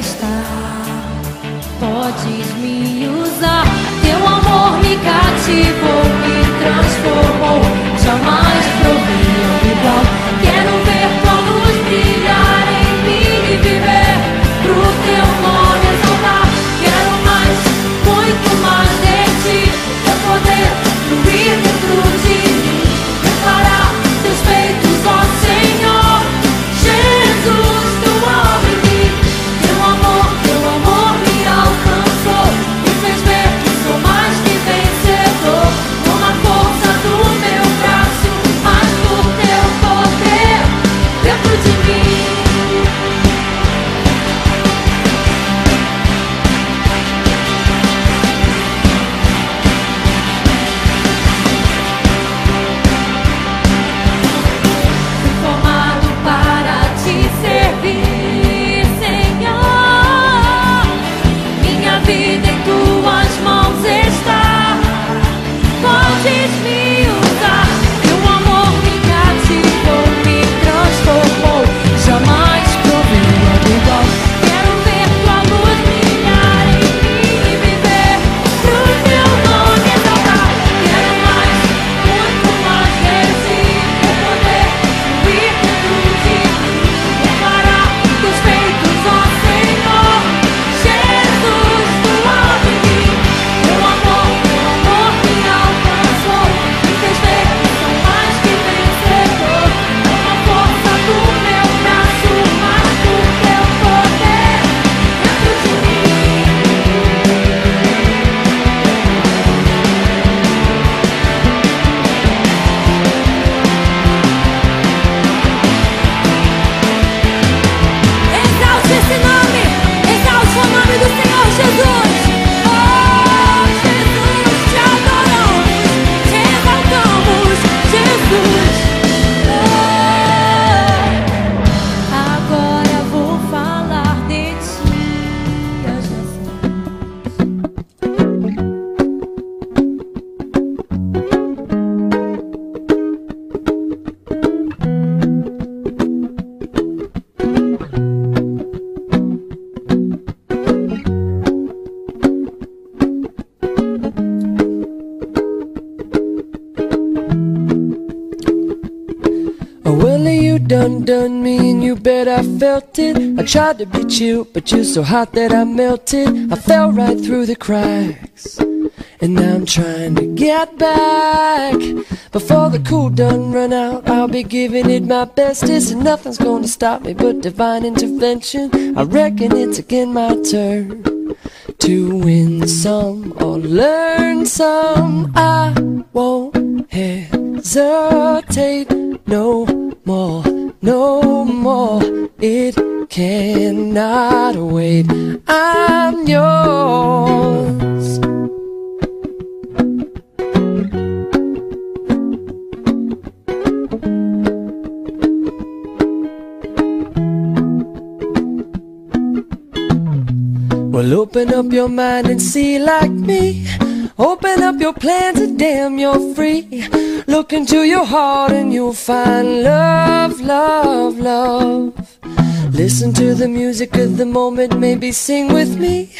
estar. Podes me usar, teu amor me cativou, me transformou. Jamais provei algo igual. Quero ver tua luz brilhar em mim e viver pro teu nome exaltar. Quero mais, muito mais de ti, teu poder fluir dentro de mim, declarar teus feitos, ó Senhor. Jesus, tu amo em mim, teu amor me alcançou, me fez ver que sou mais que vencedor. Com a força do meu braço, mas por teu poder dentro de mim. Fui formado para te servir, Senhor. Minha vida em tuas mãos está. Podes me usar, teu amor me cativou, me transformou. Jamais provei algo igual. Quero ver tua luz brilhar em mim e viver pro teu nome exaltar. Quero mais, muito mais desse teu poder fluir dentro de mim, declarar teus feitos, ó Senhor. Jesus, tu amo em mim, teu amor me alcançou, me fez ver que sou mais que vencedor. Com a força do meu braço, mas por teu poder dentro de mim. Exalte esse nome, exalte o nome do Senhor Jesus. Oh, Jesus, te adoramos, te exaltamos, Jesus. Oh, agora vou falar de ti, ó Jesus. Oh, Willie, you done me and you bet I felt it. I tried to beat you, but you're so hot that I melted. I fell right through the cracks, and now I'm trying to get back. Before the cool done run out, I'll be giving it my bestest, and nothing's gonna stop me but divine intervention. I reckon it's again my turn to win some or learn some. I won't hesitate no more, no more. It cannot wait. I'm yours. Well, open up your mind and see like me. Open up your plans and damn, you're free. Look into your heart and you'll find love, love, love. Listen to the music of the moment, maybe sing with me.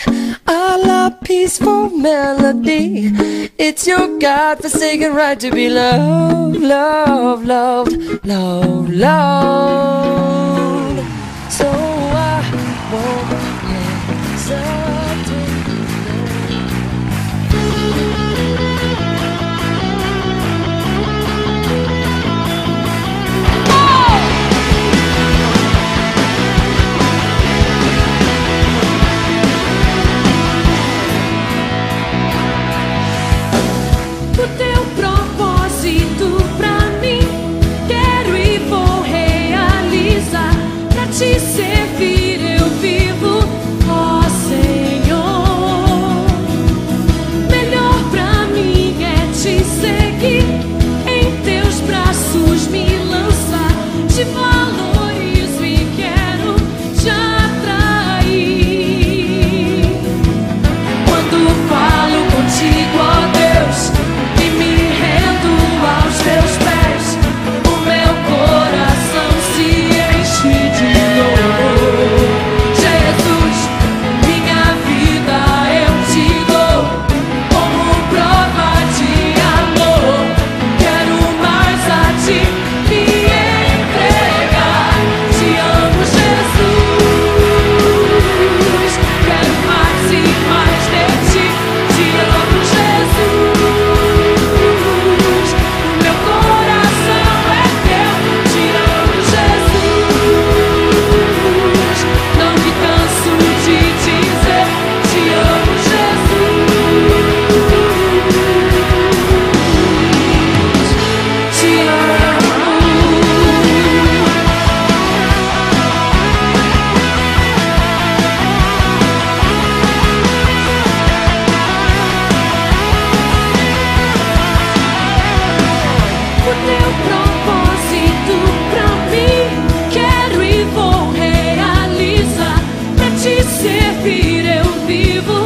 A la peaceful melody. It's your God-forsaken right to be loved, loved, loved, loved, loved. So I won't hesitate. O teu propósito pra mim, quero e vou realizar. Pra te servir eu vivo, ó Senhor. servir eu vivo.